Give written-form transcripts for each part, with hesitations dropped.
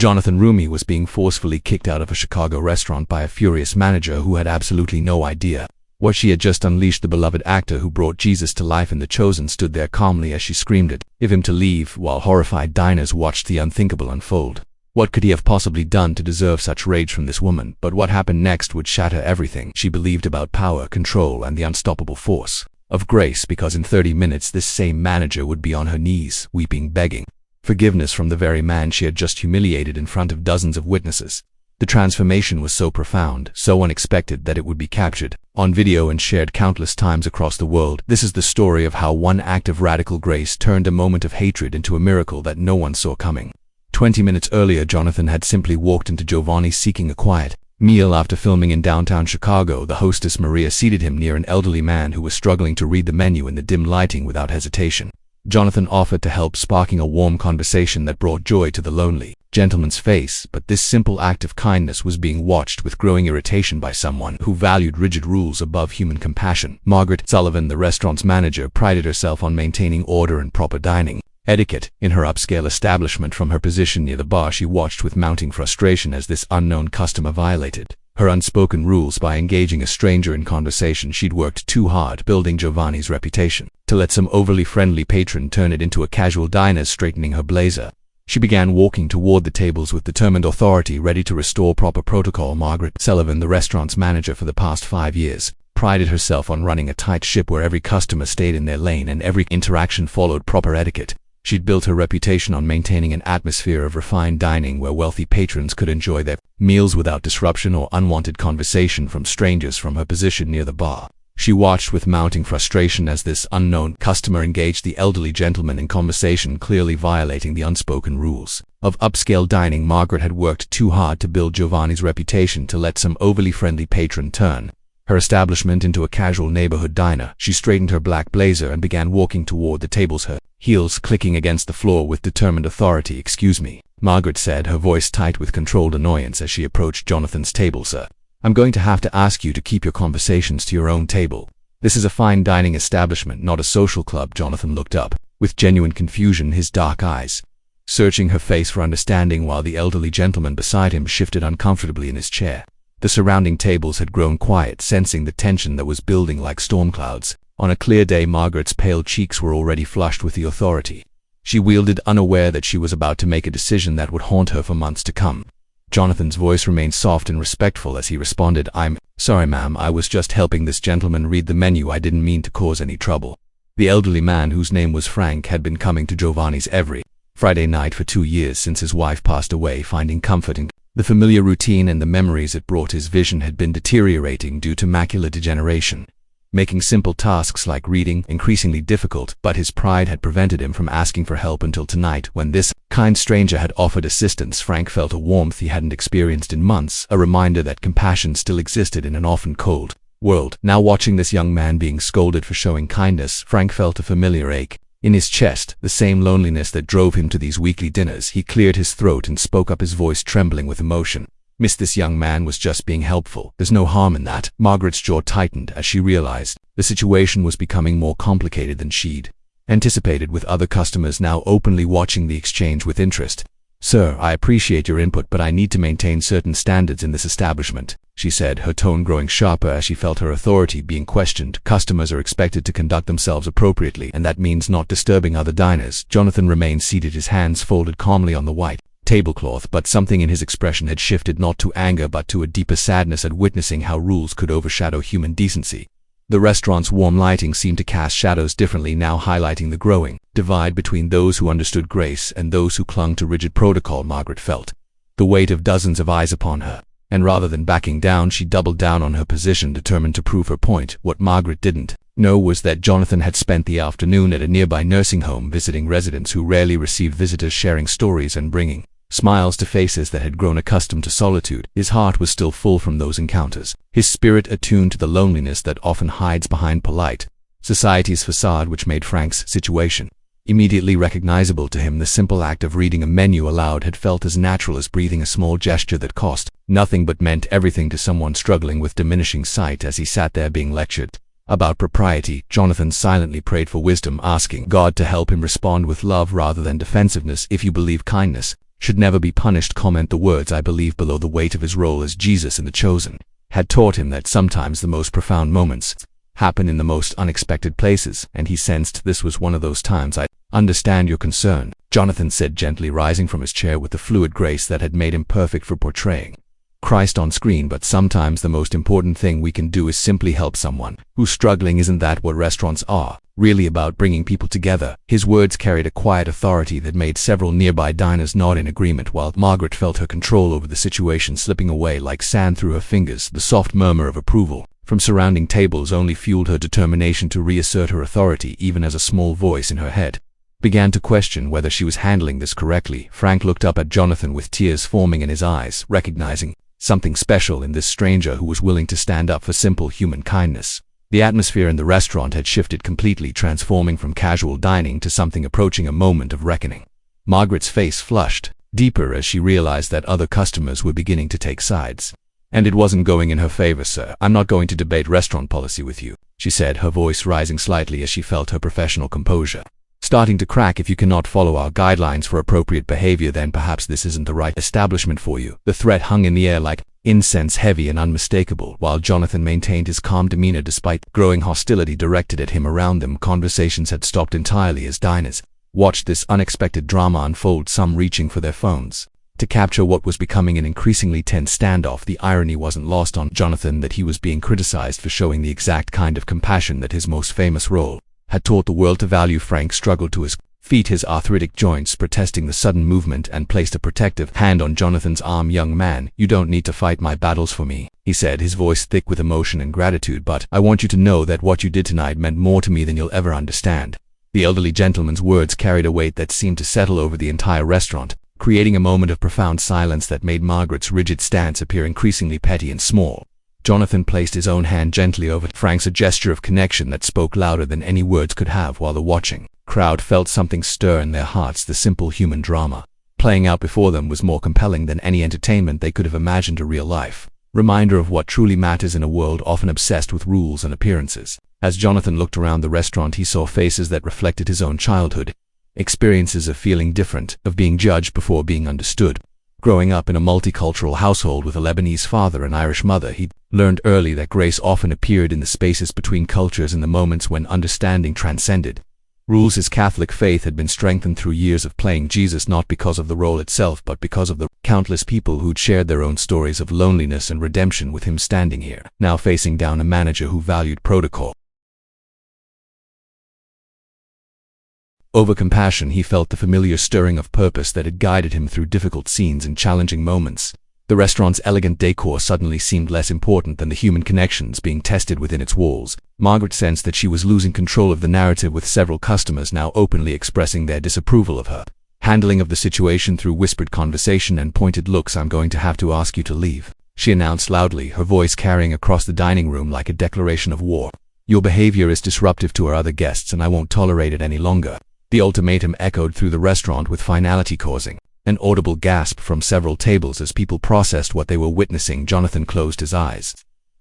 Jonathan Roumie was being forcefully kicked out of a Chicago restaurant by a furious manager who had absolutely no idea what she had just unleashed. The beloved actor who brought Jesus to life in The Chosen stood there calmly as she screamed at him to leave, while horrified diners watched the unthinkable unfold. What could he have possibly done to deserve such rage from this woman? But what happened next would shatter everything she believed about power, control, and the unstoppable force of grace, because in 30 minutes this same manager would be on her knees, weeping, begging forgiveness from the very man she had just humiliated in front of dozens of witnesses. The transformation was so profound, so unexpected, that it would be captured on video and shared countless times across the world. This is the story of how one act of radical grace turned a moment of hatred into a miracle that no one saw coming. 20 minutes earlier, Jonathan had simply walked into Giovanni's seeking a quiet meal after filming in downtown Chicago. The hostess, Maria, seated him near an elderly man who was struggling to read the menu in the dim lighting. Without hesitation, Jonathan offered to help, sparking a warm conversation that brought joy to the lonely gentleman's face. But this simple act of kindness was being watched with growing irritation by someone who valued rigid rules above human compassion. Margaret Sullivan, the restaurant's manager, prided herself on maintaining order and proper dining etiquette in her upscale establishment. From her position near the bar, she watched with mounting frustration as this unknown customer violated her unspoken rules by engaging a stranger in conversation. She'd worked too hard building Giovanni's reputation to let some overly friendly patron turn it into a casual diner. Straightening her blazer, she began walking toward the tables with determined authority, ready to restore proper protocol. Margaret Sullivan, the restaurant's manager for the past 5 years, prided herself on running a tight ship where every customer stayed in their lane and every interaction followed proper etiquette. She'd built her reputation on maintaining an atmosphere of refined dining where wealthy patrons could enjoy their meals without disruption or unwanted conversation from strangers. From her position near the bar, she watched with mounting frustration as this unknown customer engaged the elderly gentleman in conversation, clearly violating the unspoken rules of upscale dining. Margaret had worked too hard to build Giovanni's reputation to let some overly friendly patron turn her establishment into a casual neighborhood diner. She straightened her black blazer and began walking toward the tables, her heels clicking against the floor with determined authority. "Excuse me," Margaret said, her voice tight with controlled annoyance as she approached Jonathan's table. "Sir, I'm going to have to ask you to keep your conversations to your own table. This is a fine dining establishment, not a social club." Jonathan looked up with genuine confusion, his dark eyes searching her face for understanding, while the elderly gentleman beside him shifted uncomfortably in his chair. The surrounding tables had grown quiet, sensing the tension that was building like storm clouds. On a clear day, Margaret's pale cheeks were already flushed with the authority she wielded, unaware that she was about to make a decision that would haunt her for months to come. Jonathan's voice remained soft and respectful as he responded, "I'm sorry, ma'am. I was just helping this gentleman read the menu. I didn't mean to cause any trouble." The elderly man, whose name was Frank, had been coming to Giovanni's every Friday night for 2 years since his wife passed away, finding comfort in the familiar routine and the memories it brought. His vision had been deteriorating due to macular degeneration, making simple tasks like reading increasingly difficult, but his pride had prevented him from asking for help until tonight, when this kind stranger had offered assistance. Frank felt a warmth he hadn't experienced in months, a reminder that compassion still existed in an often cold world. Now, watching this young man being scolded for showing kindness, Frank felt a familiar ache in his chest, the same loneliness that drove him to these weekly dinners. He cleared his throat and spoke up, his voice trembling with emotion. "Miss, this young man was just being helpful. There's no harm in that." Margaret's jaw tightened as she realized the situation was becoming more complicated than she'd anticipated, with other customers now openly watching the exchange with interest. "Sir, I appreciate your input, but I need to maintain certain standards in this establishment," she said, her tone growing sharper as she felt her authority being questioned. "Customers are expected to conduct themselves appropriately, and that means not disturbing other diners." Jonathan remained seated, his hands folded calmly on the white tablecloth, but something in his expression had shifted, not to anger but to a deeper sadness at witnessing how rules could overshadow human decency. The restaurant's warm lighting seemed to cast shadows differently now, highlighting the growing divide between those who understood grace and those who clung to rigid protocol. Margaret felt the weight of dozens of eyes upon her, and rather than backing down, she doubled down on her position, determined to prove her point. What Margaret didn't know was that Jonathan had spent the afternoon at a nearby nursing home, visiting residents who rarely received visitors, sharing stories and bringing smiles to faces that had grown accustomed to solitude. His heart was still full from those encounters, his spirit attuned to the loneliness that often hides behind polite society's facade, which made Frank's situation immediately recognizable to him. The simple act of reading a menu aloud had felt as natural as breathing, a small gesture that cost nothing but meant everything to someone struggling with diminishing sight. As he sat there being lectured about propriety, Jonathan silently prayed for wisdom, asking God to help him respond with love rather than defensiveness. "If you believe kindness should never be punished. The words I believe below the weight of his role as Jesus in The Chosen had taught him that sometimes the most profound moments happen in the most unexpected places, and he sensed this was one of those times. I understand your concern, Jonathan said gently, rising from his chair with the fluid grace that had made him perfect for portraying Christ on screen. But sometimes the most important thing we can do is simply help someone who's struggling. Isn't that what restaurants are really about? Bringing people together. His words carried a quiet authority that made several nearby diners nod in agreement, while Margaret felt her control over the situation slipping away like sand through her fingers. The soft murmur of approval from surrounding tables only fueled her determination to reassert her authority, even as a small voice in her head began to question whether she was handling this correctly. Frank looked up at Jonathan with tears forming in his eyes, recognizing something special in this stranger who was willing to stand up for simple human kindness. The atmosphere in the restaurant had shifted completely, transforming from casual dining to something approaching a moment of reckoning. Margaret's face flushed deeper as she realized that other customers were beginning to take sides. And it wasn't going in her favor, sir. I'm not going to debate restaurant policy with you, she said, her voice rising slightly as she felt her professional composure starting to crack. If you cannot follow our guidelines for appropriate behavior, then perhaps this isn't the right establishment for you. The threat hung in the air like incense, heavy and unmistakable, while Jonathan maintained his calm demeanor despite growing hostility directed at him around them. Conversations had stopped entirely as diners watched this unexpected drama unfold, some reaching for their phones to capture what was becoming an increasingly tense standoff. The irony wasn't lost on Jonathan that he was being criticized for showing the exact kind of compassion that his most famous role had taught the world to value. Frank struggled to his feet, his arthritic joints protesting the sudden movement, and placed a protective hand on Jonathan's arm. Young man, you don't need to fight my battles for me, he said, his voice thick with emotion and gratitude, but I want you to know that what you did tonight meant more to me than you'll ever understand. The elderly gentleman's words carried a weight that seemed to settle over the entire restaurant, creating a moment of profound silence that made Margaret's rigid stance appear increasingly petty and small. Jonathan placed his own hand gently over Frank's, a gesture of connection that spoke louder than any words could have, while the watching crowd felt something stir in their hearts. The simple human drama playing out before them was more compelling than any entertainment they could have imagined, a real-life reminder of what truly matters in a world often obsessed with rules and appearances. As Jonathan looked around the restaurant, he saw faces that reflected his own childhood, experiences of feeling different, of being judged before being understood. Growing up in a multicultural household with a Lebanese father and Irish mother, he learned early that grace often appeared in the spaces between cultures, in the moments when understanding transcended rules. His Catholic faith had been strengthened through years of playing Jesus, not because of the role itself, but because of the countless people who'd shared their own stories of loneliness and redemption with him. Standing here, now facing down a manager who valued protocol over compassion, he felt the familiar stirring of purpose that had guided him through difficult scenes and challenging moments. The restaurant's elegant decor suddenly seemed less important than the human connections being tested within its walls. Margaret sensed that she was losing control of the narrative, with several customers now openly expressing their disapproval of her handling of the situation through whispered conversation and pointed looks. I'm going to have to ask you to leave, she announced loudly, her voice carrying across the dining room like a declaration of war. Your behavior is disruptive to our other guests, and I won't tolerate it any longer. The ultimatum echoed through the restaurant, with finality causing an audible gasp from several tables as people processed what they were witnessing. Jonathan closed his eyes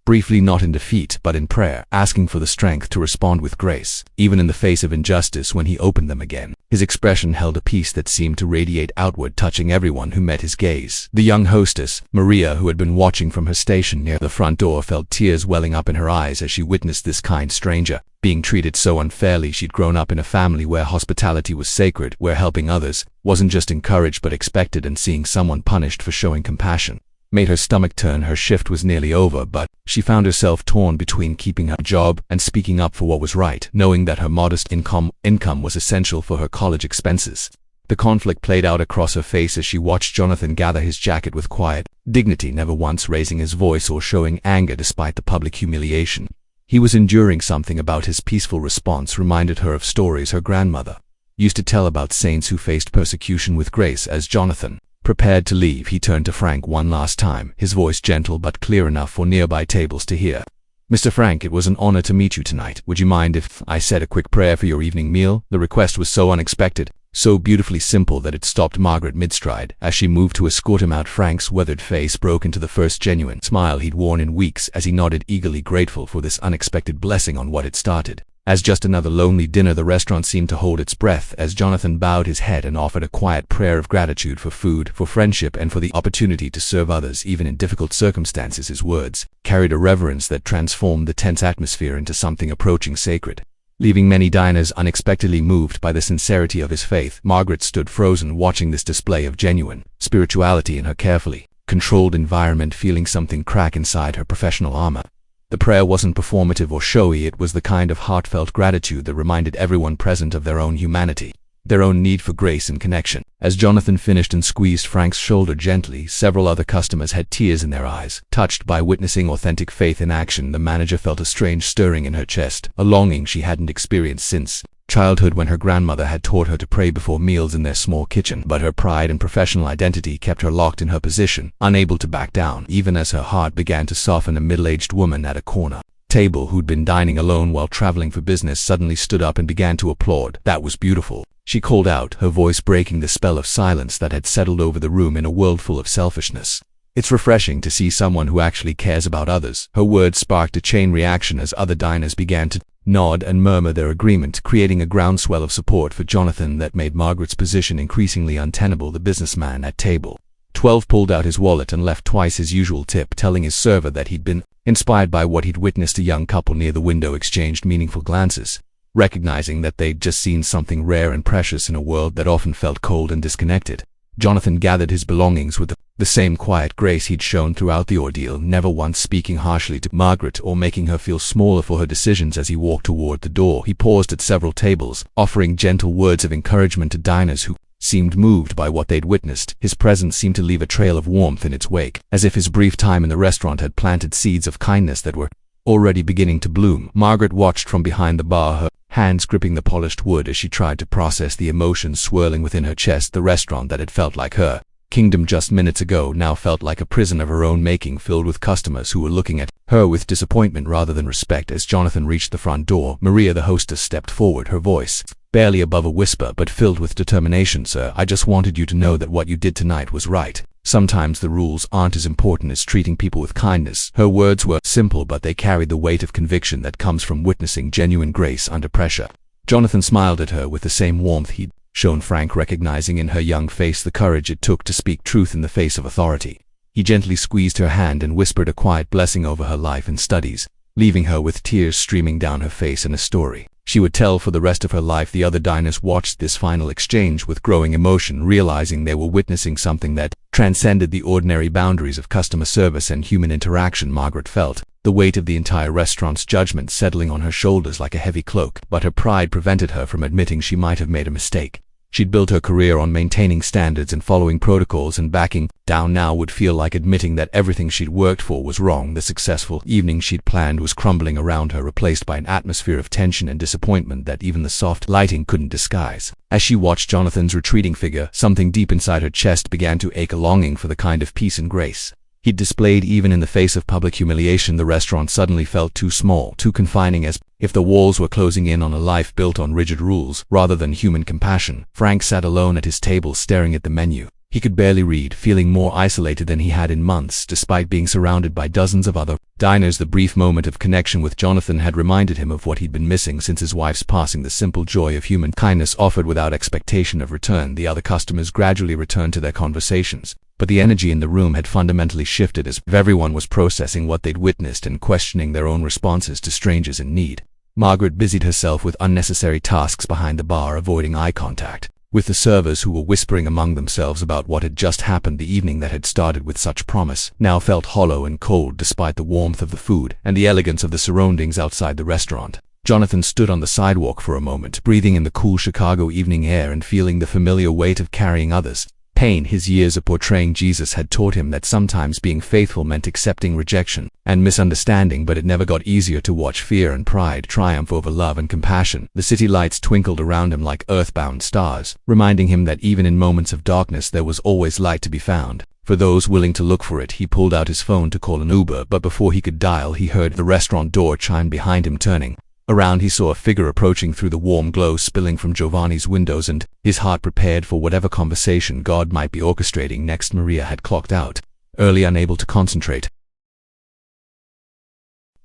briefly, not in defeat but in prayer, asking for the strength to respond with grace, even in the face of injustice. When he opened them again, his expression held a peace that seemed to radiate outward, touching everyone who met his gaze. The young hostess, Maria, who had been watching from her station near the front door, felt tears welling up in her eyes as she witnessed this kind stranger being treated so unfairly. She'd grown up in a family where hospitality was sacred, where helping others wasn't just encouraged but expected, and seeing someone punished for showing compassion made her stomach turn. Her shift was nearly over, but she found herself torn between keeping her job and speaking up for what was right, knowing that her modest income was essential for her college expenses. The conflict played out across her face as she watched Jonathan gather his jacket with quiet dignity, never once raising his voice or showing anger despite the public humiliation he was enduring. Something about his peaceful response reminded her of stories her grandmother used to tell about saints who faced persecution with grace. As Jonathan prepared to leave, he turned to Frank one last time, his voice gentle but clear enough for nearby tables to hear. Mr. Frank, it was an honor to meet you tonight. Would you mind if I said a quick prayer for your evening meal? The request was so unexpected, so beautifully simple, that it stopped Margaret mid-stride. As she moved to escort him out, Frank's weathered face broke into the first genuine smile he'd worn in weeks as he nodded eagerly, grateful for this unexpected blessing on what had started As just another lonely dinner, the restaurant seemed to hold its breath as Jonathan bowed his head and offered a quiet prayer of gratitude for food, for friendship, and for the opportunity to serve others even in difficult circumstances. His words carried a reverence that transformed the tense atmosphere into something approaching sacred. Leaving many diners unexpectedly moved by the sincerity of his faith, Margaret stood frozen, watching this display of genuine spirituality in her carefully controlled environment, feeling something crack inside her professional armor. The prayer wasn't performative or showy, it was the kind of heartfelt gratitude that reminded everyone present of their own humanity, their own need for grace and connection. As Jonathan finished and squeezed Frank's shoulder gently, several other customers had tears in their eyes. Touched by witnessing authentic faith in action, the manager felt a strange stirring in her chest, a longing she hadn't experienced since childhood when her grandmother had taught her to pray before meals in their small kitchen. But her pride and professional identity kept her locked in her position, unable to back down, even as her heart began to soften. A middle-aged woman at a corner table who'd been dining alone while traveling for business suddenly stood up and began to applaud. "That was beautiful," she called out, her voice breaking the spell of silence that had settled over the room in a world full of selfishness. "It's refreshing to see someone who actually cares about others." Her words sparked a chain reaction as other diners began to nod and murmur their agreement, creating a groundswell of support for Jonathan that made Margaret's position increasingly untenable. The businessman at table 12 pulled out his wallet and left twice his usual tip, telling his server that he'd been inspired by what he'd witnessed. A young couple near the window exchanged meaningful glances, recognizing that they'd just seen something rare and precious in a world that often felt cold and disconnected. Jonathan gathered his belongings with the same quiet grace he'd shown throughout the ordeal, never once speaking harshly to Margaret or making her feel smaller for her decisions. As he walked toward the door, he paused at several tables, offering gentle words of encouragement to diners who seemed moved by what they'd witnessed. His presence seemed to leave a trail of warmth in its wake, as if his brief time in the restaurant had planted seeds of kindness that were already beginning to bloom. Margaret watched from behind the bar, her hands gripping the polished wood as she tried to process the emotions swirling within her chest. The restaurant that had felt like her kingdom just minutes ago now felt like a prison of her own making, filled with customers who were looking at her with disappointment rather than respect. As Jonathan reached the front door, Maria, the hostess, stepped forward, her voice barely above a whisper but filled with determination. "Sir, I just wanted you to know that what you did tonight was right. Sometimes the rules aren't as important as treating people with kindness." Her words were simple, but they carried the weight of conviction that comes from witnessing genuine grace under pressure. Jonathan smiled at her with the same warmth he'd shown Frank, recognizing in her young face the courage it took to speak truth in the face of authority. He gently squeezed her hand and whispered a quiet blessing over her life and studies, leaving her with tears streaming down her face and a story she would tell for the rest of her life. The other diners watched this final exchange with growing emotion, realizing they were witnessing something that transcended the ordinary boundaries of customer service and human interaction. Margaret felt the weight of the entire restaurant's judgment settling on her shoulders like a heavy cloak, but her pride prevented her from admitting she might have made a mistake. She'd built her career on maintaining standards and following protocols, and backing down now would feel like admitting that everything she'd worked for was wrong. The successful evening she'd planned was crumbling around her, replaced by an atmosphere of tension and disappointment that even the soft lighting couldn't disguise. As she watched Jonathan's retreating figure, something deep inside her chest began to ache, a longing for the kind of peace and grace he'd displayed even in the face of public humiliation. The restaurant suddenly felt too small, too confining, as if the walls were closing in on a life built on rigid rules rather than human compassion. Frank sat alone at his table, staring at the menu. He could barely read, feeling more isolated than he had in months, despite being surrounded by dozens of other diners. The brief moment of connection with Jonathan had reminded him of what he'd been missing since his wife's passing, the simple joy of human kindness offered without expectation of return. The other customers gradually returned to their conversations, but the energy in the room had fundamentally shifted as everyone was processing what they'd witnessed and questioning their own responses to strangers in need. Margaret busied herself with unnecessary tasks behind the bar, avoiding eye contact with the servers who were whispering among themselves about what had just happened. The evening that had started with such promise now felt hollow and cold, despite the warmth of the food and the elegance of the surroundings outside the restaurant. Jonathan stood on the sidewalk for a moment, breathing in the cool Chicago evening air and feeling the familiar weight of carrying others' pain. His years of portraying Jesus had taught him that sometimes being faithful meant accepting rejection and misunderstanding, but it never got easier to watch fear and pride triumph over love and compassion. The city lights twinkled around him like earthbound stars, reminding him that even in moments of darkness there was always light to be found for those willing to look for it. He pulled out his phone to call an Uber, but before he could dial, he heard the restaurant door chime behind him. Turning around, he saw a figure approaching through the warm glow spilling from Giovanni's windows, and his heart prepared for whatever conversation God might be orchestrating next. Maria had clocked out early, unable to concentrate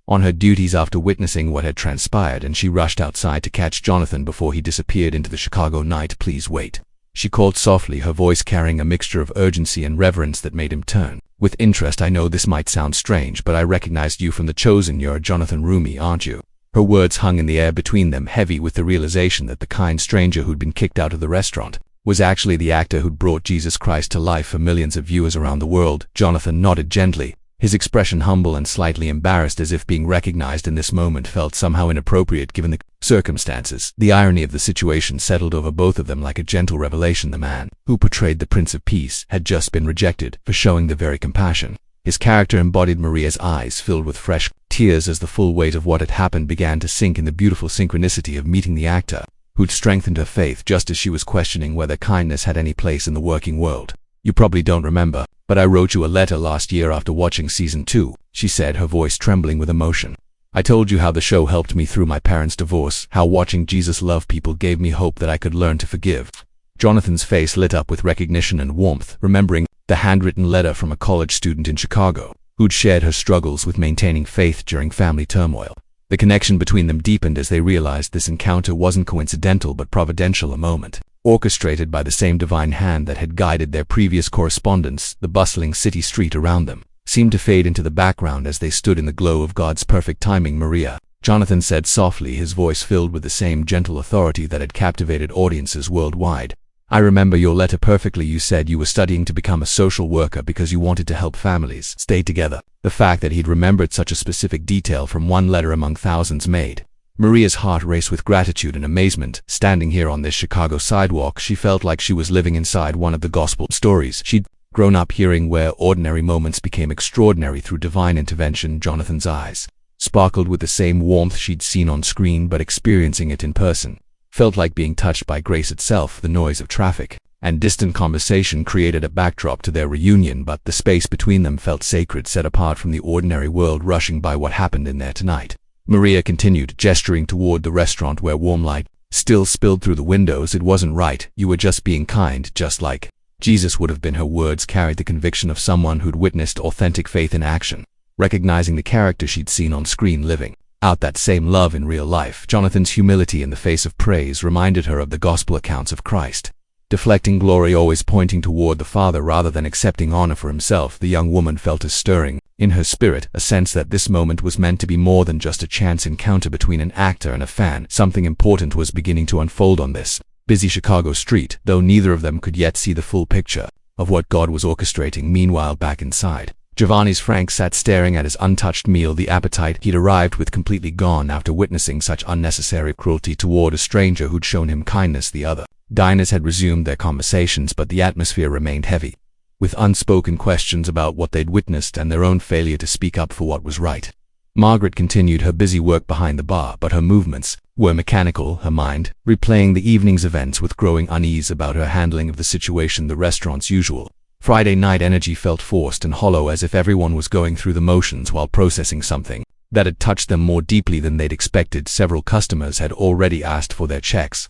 on her duties after witnessing what had transpired, and she rushed outside to catch Jonathan before he disappeared into the Chicago night. "Please wait," she called softly, her voice carrying a mixture of urgency and reverence that made him turn with interest. "I know this might sound strange, but I recognized you from The Chosen. You're Jonathan Roumie, aren't you?" Her words hung in the air between them, heavy with the realization that the kind stranger who'd been kicked out of the restaurant was actually the actor who'd brought Jesus Christ to life for millions of viewers around the world. Jonathan nodded gently, his expression humble and slightly embarrassed, as if being recognized in this moment felt somehow inappropriate given the circumstances. The irony of the situation settled over both of them like a gentle revelation. The man who portrayed the Prince of Peace had just been rejected for showing the very compassion his character embodied. Maria's eyes filled with fresh tears as the full weight of what had happened began to sink in the beautiful synchronicity of meeting the actor who'd strengthened her faith just as she was questioning whether kindness had any place in the working world. "You probably don't remember, but I wrote you a letter last year after watching season 2, she said, her voice trembling with emotion. "I told you how the show helped me through my parents' divorce, how watching Jesus love people gave me hope that I could learn to forgive." Jonathan's face lit up with recognition and warmth, remembering the handwritten letter from a college student in Chicago who'd shared her struggles with maintaining faith during family turmoil. The connection between them deepened as they realized this encounter wasn't coincidental but providential, a moment orchestrated by the same divine hand that had guided their previous correspondence. The bustling city street around them seemed to fade into the background as they stood in the glow of God's perfect timing. "Maria," Jonathan said softly, his voice filled with the same gentle authority that had captivated audiences worldwide. "I remember your letter perfectly. You said you were studying to become a social worker because you wanted to help families stay together." The fact that he'd remembered such a specific detail from one letter among thousands made Maria's heart race with gratitude and amazement. Standing here on this Chicago sidewalk, she felt like she was living inside one of the gospel stories she'd grown up hearing, where ordinary moments became extraordinary through divine intervention. Jonathan's eyes sparkled with the same warmth she'd seen on screen, but experiencing it in person felt like being touched by grace itself. The noise of traffic and distant conversation created a backdrop to their reunion, but the space between them felt sacred, set apart from the ordinary world rushing by. "What happened in there tonight?" Maria continued, gesturing toward the restaurant where warm light still spilled through the windows. "It wasn't right. You were just being kind, just like Jesus would have been." Her words carried the conviction of someone who'd witnessed authentic faith in action, recognizing the character she'd seen on screen living out that same love in real life. Jonathan's humility in the face of praise reminded her of the gospel accounts of Christ, deflecting glory, always pointing toward the Father rather than accepting honor for himself. The young woman felt a stirring in her spirit, a sense that this moment was meant to be more than just a chance encounter between an actor and a fan. Something important was beginning to unfold on this busy Chicago street, though neither of them could yet see the full picture of what God was orchestrating. Meanwhile, back inside Giovanni's, Frank sat staring at his untouched meal, the appetite he'd arrived with completely gone after witnessing such unnecessary cruelty toward a stranger who'd shown him kindness. The other diners had resumed their conversations, but the atmosphere remained heavy with unspoken questions about what they'd witnessed and their own failure to speak up for what was right. Margaret continued her busy work behind the bar, but her movements were mechanical, her mind replaying the evening's events with growing unease about her handling of the situation. The restaurant's usual Friday night energy felt forced and hollow, as if everyone was going through the motions while processing something that had touched them more deeply than they'd expected. Several customers had already asked for their checks.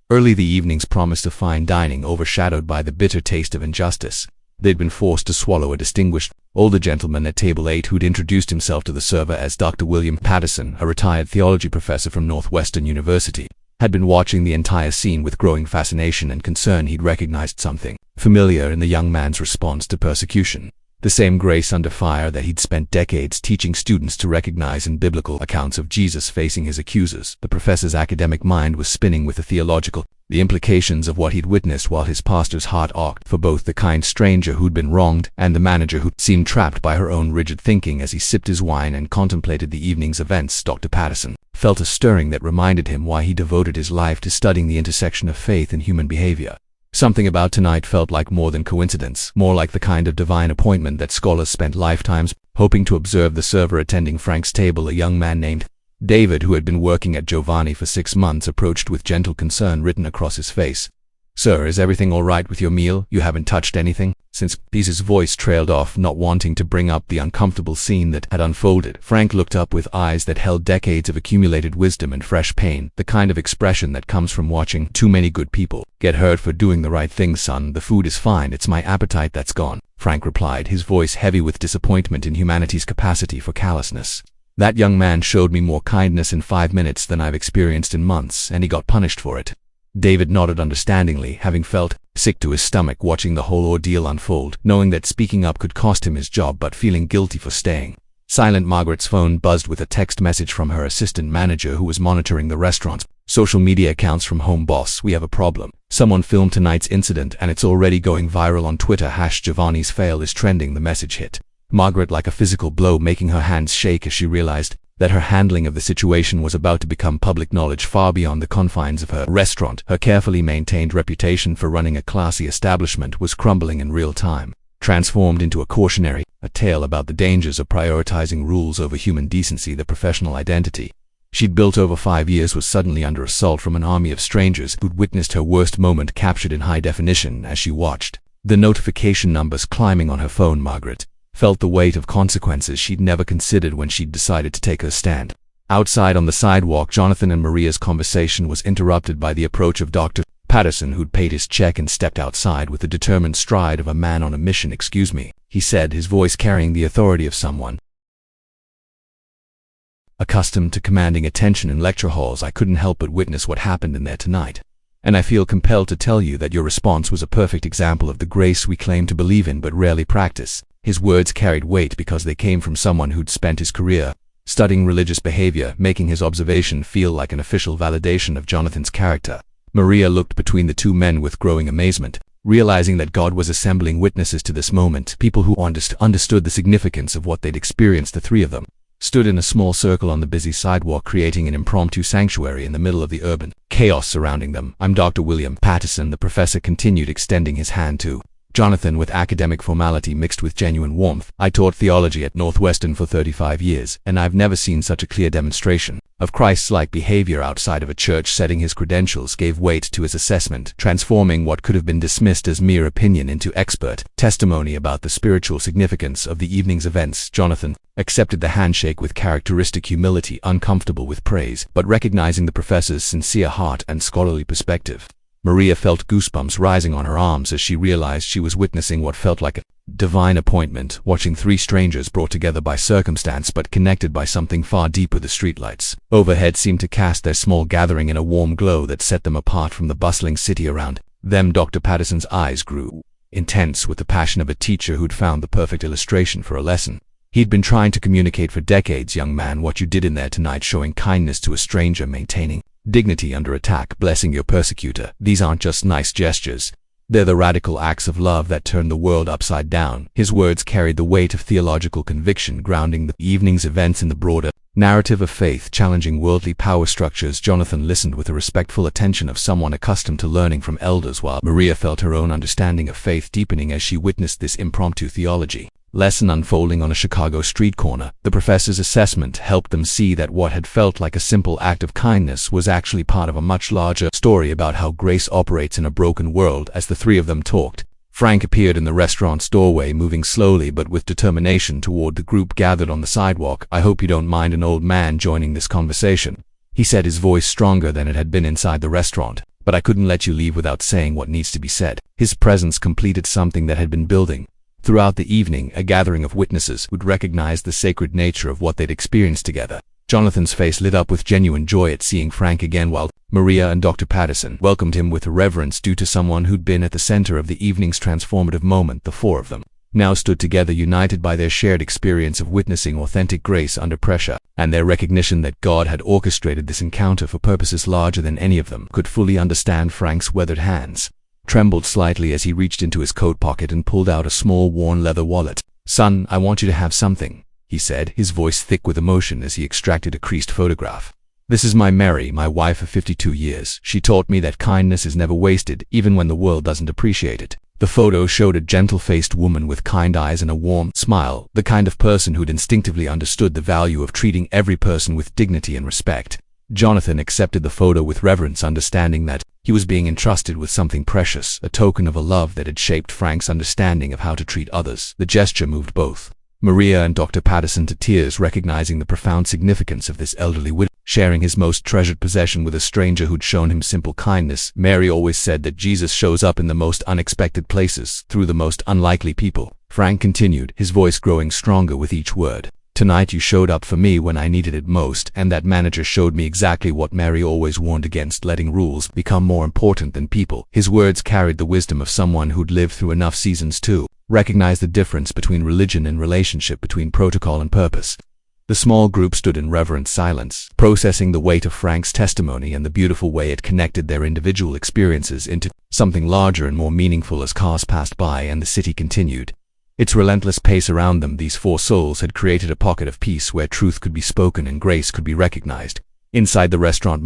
Early the evening's promise of fine dining overshadowed by the bitter taste of injustice. They'd been forced to swallow a distinguished older gentleman at table 8 who'd introduced himself to the server as Dr. William Patterson, a retired theology professor from Northwestern University. Had been watching the entire scene with growing fascination and concern. He'd recognized something familiar in the young man's response to persecution, the same grace under fire that he'd spent decades teaching students to recognize in biblical accounts of Jesus facing his accusers. The professor's academic mind was spinning with the implications of what he'd witnessed, while his pastor's heart ached for both the kind stranger who'd been wronged and the manager who seemed trapped by her own rigid thinking. As he sipped his wine and contemplated the evening's events, Dr. Patterson felt a stirring that reminded him why he devoted his life to studying the intersection of faith and human behavior. Something about tonight felt like more than coincidence, more like the kind of divine appointment that scholars spent lifetimes hoping to observe. The server attending Frank's table, a young man named David, who had been working at Giovanni for 6 months, approached with gentle concern written across his face. "Sir, is everything all right with your meal? You haven't touched anything?" Since his voice trailed off, not wanting to bring up the uncomfortable scene that had unfolded. Frank looked up with eyes that held decades of accumulated wisdom and fresh pain, the kind of expression that comes from watching too many good people get hurt for doing the right thing. "Son, the food is fine. It's my appetite that's gone," Frank replied, his voice heavy with disappointment in humanity's capacity for callousness. That young man showed me more kindness in 5 minutes than I've experienced in months, and he got punished for it." David nodded understandingly, having felt sick to his stomach watching the whole ordeal unfold, knowing that speaking up could cost him his job but feeling guilty for staying. Silent Margaret's phone buzzed with a text message from her assistant manager who was monitoring the restaurant's social media accounts from home. "Boss, we have a problem. Someone filmed tonight's incident and it's already going viral on Twitter. Giovanni's fail is trending." The message hit Margaret like a physical blow, making her hands shake as she realized that her handling of the situation was about to become public knowledge far beyond the confines of her restaurant. Her carefully maintained reputation for running a classy establishment was crumbling in real time, transformed into a cautionary, a tale about the dangers of prioritizing rules over human decency. The professional identity she'd built over 5 years was suddenly under assault from an army of strangers who'd witnessed her worst moment captured in high definition. As she watched the notification numbers climbing on her phone, Margaret felt the weight of consequences she'd never considered when she'd decided to take her stand. Outside on the sidewalk, Jonathan and Maria's conversation was interrupted by the approach of Dr. Patterson, who'd paid his check and stepped outside with the determined stride of a man on a mission. "Excuse me," he said, his voice carrying the authority of someone accustomed to commanding attention in lecture halls. "I couldn't help but witness what happened in there tonight, and I feel compelled to tell you that your response was a perfect example of the grace we claim to believe in but rarely practice." His words carried weight because they came from someone who'd spent his career studying religious behavior, making his observation feel like an official validation of Jonathan's character. Maria looked between the two men with growing amazement, realizing that God was assembling witnesses to this moment, people who understood the significance of what they'd experienced. The three of them stood in a small circle on the busy sidewalk, creating an impromptu sanctuary in the middle of the urban chaos surrounding them. "I'm Dr. William Patterson," the professor continued, extending his hand to Jonathan with academic formality mixed with genuine warmth. "I taught theology at Northwestern for 35 years, and I've never seen such a clear demonstration of Christ-like behavior outside of a church setting." His credentials gave weight to his assessment, transforming what could have been dismissed as mere opinion into expert testimony about the spiritual significance of the evening's events. Jonathan accepted the handshake with characteristic humility, uncomfortable with praise, but recognizing the professor's sincere heart and scholarly perspective. Maria felt goosebumps rising on her arms as she realized she was witnessing what felt like a divine appointment, watching three strangers brought together by circumstance but connected by something far deeper. The streetlights overhead seemed to cast their small gathering in a warm glow that set them apart from the bustling city around them. Dr. Patterson's eyes grew intense with the passion of a teacher who'd found the perfect illustration for a lesson he'd been trying to communicate for decades. "Young man, what you did in there tonight, showing kindness to a stranger, maintaining dignity under attack, blessing your persecutor, these aren't just nice gestures. They're the radical acts of love that turn the world upside down." His words carried the weight of theological conviction, grounding the evening's events in the broader narrative of faith, challenging worldly power structures. Jonathan listened with the respectful attention of someone accustomed to learning from elders, while Maria felt her own understanding of faith deepening as she witnessed this impromptu theology lesson unfolding on a Chicago street corner. The professor's assessment helped them see that what had felt like a simple act of kindness was actually part of a much larger story about how grace operates in a broken world. As the three of them talked, Frank appeared in the restaurant's doorway, moving slowly but with determination toward the group gathered on the sidewalk. "I hope you don't mind an old man joining this conversation," he said, his voice stronger than it had been inside the restaurant, "but I couldn't let you leave without saying what needs to be said." His presence completed something that had been building throughout the evening, a gathering of witnesses who'd recognize the sacred nature of what they'd experienced together. Jonathan's face lit up with genuine joy at seeing Frank again, while Maria and Dr. Patterson welcomed him with a reverence due to someone who'd been at the center of the evening's transformative moment. The four of them now stood together, united by their shared experience of witnessing authentic grace under pressure, and their recognition that God had orchestrated this encounter for purposes larger than any of them could fully understand. Frank's weathered hands trembled slightly as he reached into his coat pocket and pulled out a small worn leather wallet. "Son, I want you to have something," he said, his voice thick with emotion as he extracted a creased photograph. "This is my Mary, my wife of 52 years. She taught me that kindness is never wasted, even when the world doesn't appreciate it." The photo showed a gentle-faced woman with kind eyes and a warm smile, the kind of person who'd instinctively understood the value of treating every person with dignity and respect. Jonathan accepted the photo with reverence, understanding that he was being entrusted with something precious, a token of a love that had shaped Frank's understanding of how to treat others. The gesture moved both Maria and Dr. Patterson to tears, recognizing the profound significance of this elderly widow sharing his most treasured possession with a stranger who'd shown him simple kindness. "Mary always said that Jesus shows up in the most unexpected places, through the most unlikely people," Frank continued, his voice growing stronger with each word. Tonight you showed up for me when I needed it most, and that manager showed me exactly what Mary always warned against: letting rules become more important than people. His words carried the wisdom of someone who'd lived through enough seasons to recognize the difference between religion and relationship, between protocol and purpose. The small group stood in reverent silence, processing the weight of Frank's testimony and the beautiful way it connected their individual experiences into something larger and more meaningful. As cars passed by and the city continued its relentless pace around them, these four souls had created a pocket of peace where truth could be spoken and grace could be recognized. Inside the restaurant,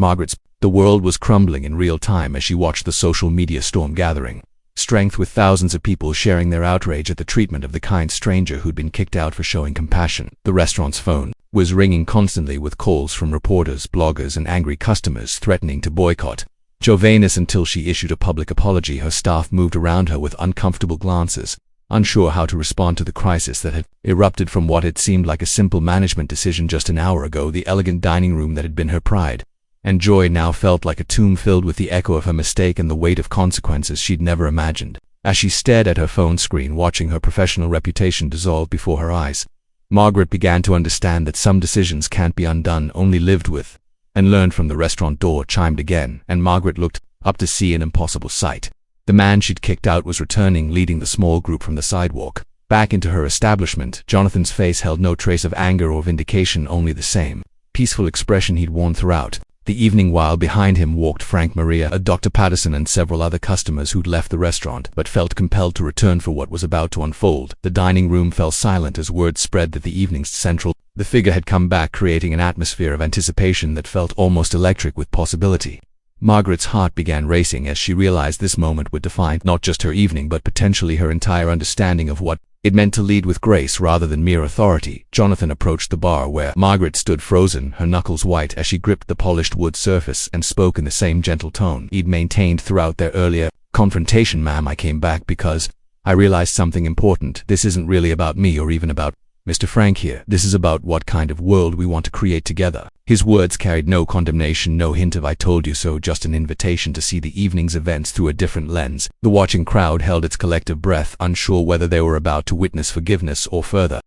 the world was crumbling in real time as she watched the social media storm gathering strength, with thousands of people sharing their outrage at the treatment of the kind stranger who'd been kicked out for showing compassion. The restaurant's phone was ringing constantly with calls from reporters, bloggers, and angry customers threatening to boycott Eyewitness. Until she issued a public apology, her staff moved around her with uncomfortable glances, unsure how to respond to the crisis that had erupted from what had seemed like a simple management decision just an hour ago. The elegant dining room that had been her pride and joy now felt like a tomb filled with the echo of her mistake and the weight of consequences she'd never imagined. As she stared at her phone screen, watching her professional reputation dissolve before her eyes, Margaret began to understand that some decisions can't be undone, only lived with and learned from. The restaurant door chimed again, and Margaret looked up to see an impossible sight. The man she'd kicked out was returning, leading the small group from the sidewalk back into her establishment. Jonathan's face held no trace of anger or vindication, only the same peaceful expression he'd worn throughout the evening, while behind him walked Frank, Maria, Dr. Patterson, and several other customers who'd left the restaurant but felt compelled to return for what was about to unfold. The dining room fell silent as word spread that the evening's central figure had come back, creating an atmosphere of anticipation that felt almost electric with possibility. Margaret's heart began racing as she realized this moment would define not just her evening but potentially her entire understanding of what it meant to lead with grace rather than mere authority. Jonathan approached the bar where Margaret stood, frozen, her knuckles white, as she gripped the polished wood surface and spoke in the same gentle tone he'd maintained throughout their earlier confrontation. "Ma'am, I came back because I realized something important. This isn't really about me or even about Mr. Frank here. This is about what kind of world we want to create together." His words carried no condemnation, no hint of "I told you so," just an invitation to see the evening's events through a different lens. The watching crowd held its collective breath, unsure whether they were about to witness forgiveness or further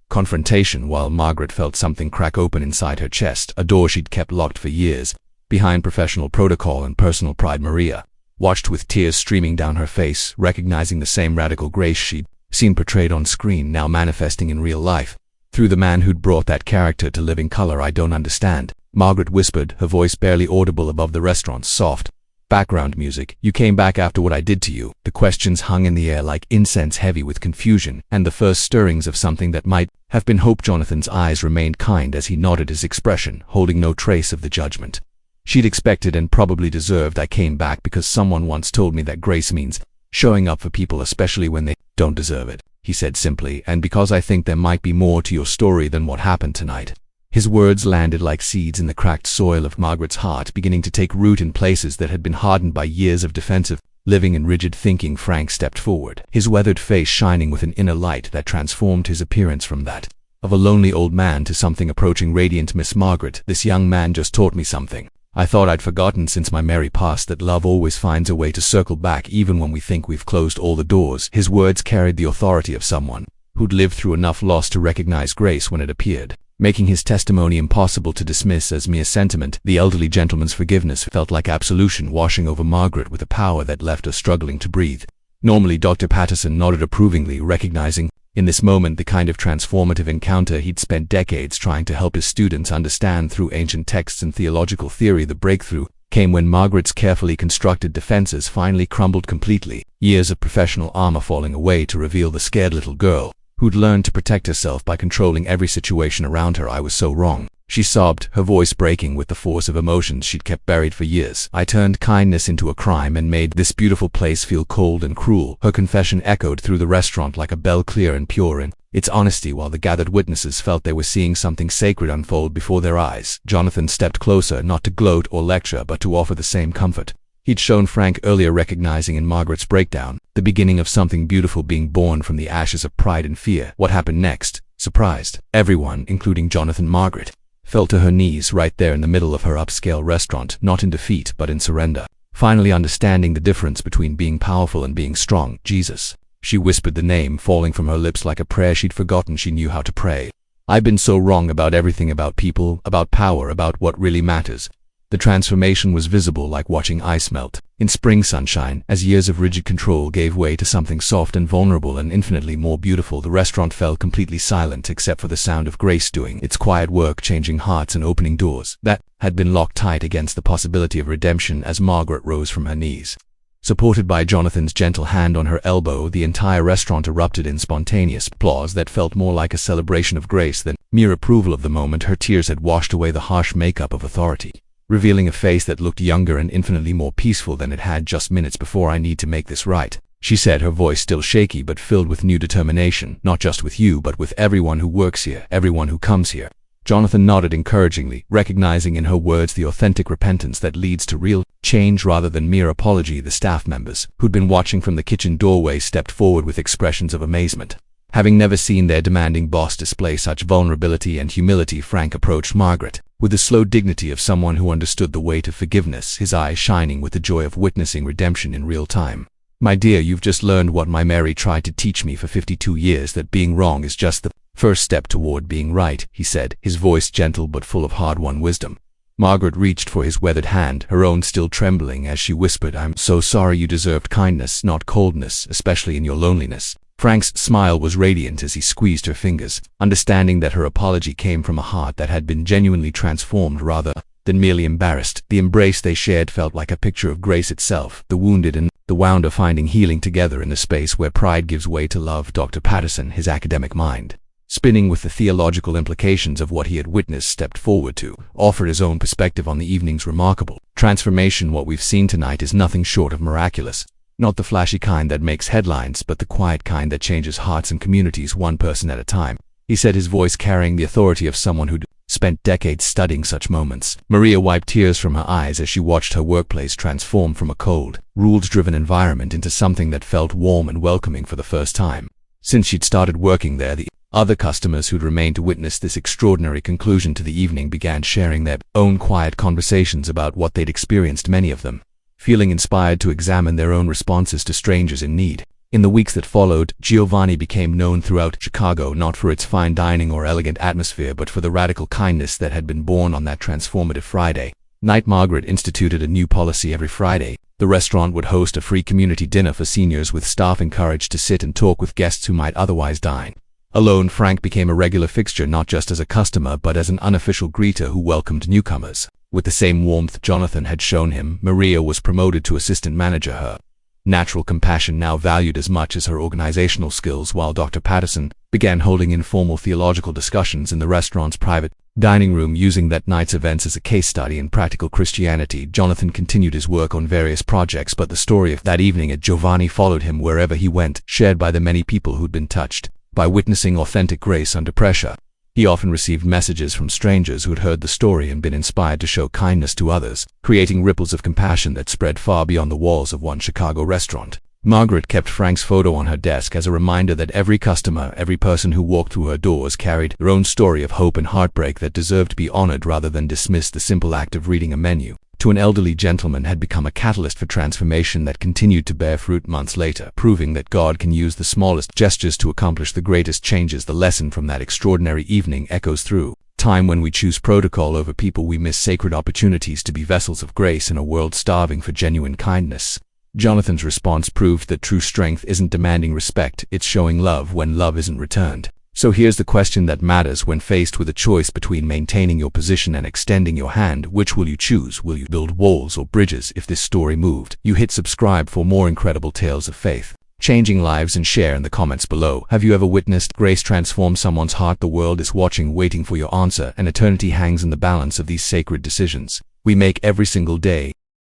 confrontation, while Margaret felt something crack open inside her chest, a door she'd kept locked for years. Behind professional protocol and personal pride, Maria watched with tears streaming down her face, recognizing the same radical grace she'd seen portrayed on screen now manifesting in real life through the man who'd brought that character to living color. "I don't understand," Margaret whispered, her voice barely audible above the restaurant's soft background music. "You came back after what I did to you." The questions hung in the air like incense, heavy with confusion and the first stirrings of something that might have been hope. Jonathan's eyes remained kind as he nodded, his expression holding no trace of the judgment she'd expected and probably deserved. "I came back because someone once told me that grace means showing up for people, especially when they don't deserve it," he said simply, "and because I think there might be more to your story than what happened tonight." His words landed like seeds in the cracked soil of Margaret's heart, beginning to take root in places that had been hardened by years of defensive living and rigid thinking. Frank stepped forward, his weathered face shining with an inner light that transformed his appearance from that of a lonely old man to something approaching radiant. "Miss Margaret, this young man just taught me something I thought I'd forgotten since my Mary passed, that love always finds a way to circle back even when we think we've closed all the doors." His words carried the authority of someone who'd lived through enough loss to recognize grace when it appeared, making his testimony impossible to dismiss as mere sentiment. The elderly gentleman's forgiveness felt like absolution washing over Margaret with a power that left her struggling to breathe. Normally, Dr. Patterson nodded approvingly, recognizing in this moment the kind of transformative encounter he'd spent decades trying to help his students understand through ancient texts and theological theory. The breakthrough came when Margaret's carefully constructed defenses finally crumbled completely, years of professional armor falling away to reveal the scared little girl who'd learned to protect herself by controlling every situation around her. "I was so wrong," she sobbed, her voice breaking with the force of emotions she'd kept buried for years. "I turned kindness into a crime and made this beautiful place feel cold and cruel." Her confession echoed through the restaurant like a bell, clear and pure in its honesty, while the gathered witnesses felt they were seeing something sacred unfold before their eyes. Jonathan stepped closer, not to gloat or lecture, but to offer the same comfort he'd shown Frank earlier, recognizing in Margaret's breakdown the beginning of something beautiful being born from the ashes of pride and fear. What happened next surprised everyone, including Jonathan. Margaret fell to her knees right there in the middle of her upscale restaurant, not in defeat but in surrender, finally understanding the difference between being powerful and being strong. "Jesus," She whispered the name, falling from her lips like a prayer she'd forgotten she knew how to pray. I've been so wrong about everything, about people, about power, about what really matters. The transformation was visible like watching ice melt in spring sunshine. As years of rigid control gave way to something soft and vulnerable and infinitely more beautiful, the restaurant fell completely silent except for the sound of Grace doing its quiet work, changing hearts and opening doors that had been locked tight against the possibility of redemption. As Margaret rose from her knees, supported by Jonathan's gentle hand on her elbow, the entire restaurant erupted in spontaneous applause that felt more like a celebration of grace than mere approval of the moment. Her tears had washed away the harsh makeup of authority, revealing a face that looked younger and infinitely more peaceful than it had just minutes before. I need to make this right, she said, her voice still shaky but filled with new determination. Not just with you, but with everyone who works here, everyone who comes here. Jonathan nodded encouragingly, recognizing in her words the authentic repentance that leads to real change rather than mere apology. The staff members, who'd been watching from the kitchen doorway, stepped forward with expressions of amazement. Having never seen their demanding boss display such vulnerability and humility, Frank approached Margaret with the slow dignity of someone who understood the weight of forgiveness, his eyes shining with the joy of witnessing redemption in real time. My dear, you've just learned what my Mary tried to teach me for 52 years, that being wrong is just the first step toward being right, he said, his voice gentle but full of hard-won wisdom. Margaret reached for his weathered hand, her own still trembling, as she whispered, I'm so sorry. You deserved kindness, not coldness, especially in your loneliness. Frank's smile was radiant as he squeezed her fingers, understanding that her apology came from a heart that had been genuinely transformed rather than merely embarrassed. The embrace they shared felt like a picture of grace itself, the wounded and the wounder finding healing together in the space where pride gives way to love. Dr. Patterson, his academic mind spinning with the theological implications of what he had witnessed, stepped forward to offer his own perspective on the evening's remarkable transformation. What we've seen tonight is nothing short of miraculous. Not the flashy kind that makes headlines, but the quiet kind that changes hearts and communities one person at a time, he said, his voice carrying the authority of someone who'd spent decades studying such moments. Maria wiped tears from her eyes as she watched her workplace transform from a cold, rules-driven environment into something that felt warm and welcoming for the first time since she'd started working there. The other customers who'd remained to witness this extraordinary conclusion to the evening began sharing their own quiet conversations about what they'd experienced, many of them feeling inspired to examine their own responses to strangers in need. In the weeks that followed, Giovanni became known throughout Chicago not for its fine dining or elegant atmosphere, but for the radical kindness that had been born on that transformative Friday night. Margaret instituted a new policy. Every Friday, the restaurant would host a free community dinner for seniors, with staff encouraged to sit and talk with guests who might otherwise dine alone. Frank became a regular fixture, not just as a customer but as an unofficial greeter who welcomed newcomers with the same warmth Jonathan had shown him. Maria was promoted to assistant manager, her natural compassion now valued as much as her organizational skills, while Dr. Patterson began holding informal theological discussions in the restaurant's private dining room, using that night's events as a case study in practical Christianity. Jonathan continued his work on various projects, but the story of that evening at Giovanni followed him wherever he went, shared by the many people who'd been touched by witnessing authentic grace under pressure. He often received messages from strangers who had heard the story and been inspired to show kindness to others, creating ripples of compassion that spread far beyond the walls of one Chicago restaurant. Margaret kept Frank's photo on her desk as a reminder that every customer, every person who walked through her doors carried their own story of hope and heartbreak that deserved to be honored rather than dismissed. The simple act of reading a menu to an elderly gentleman had become a catalyst for transformation that continued to bear fruit months later, proving that God can use the smallest gestures to accomplish the greatest changes. The lesson from that extraordinary evening echoes through time. When we choose protocol over people, we miss sacred opportunities to be vessels of grace in a world starving for genuine kindness. Jonathan's response proved that true strength isn't demanding respect, it's showing love when love isn't returned. So here's the question that matters when faced with a choice between maintaining your position and extending your hand. Which will you choose? Will you build walls or bridges? If this story moved you, hit subscribe for more incredible tales of faith changing lives, and share in the comments below. Have you ever witnessed grace transform someone's heart? The world is watching, waiting for your answer, and eternity hangs in the balance of these sacred decisions we make every single day.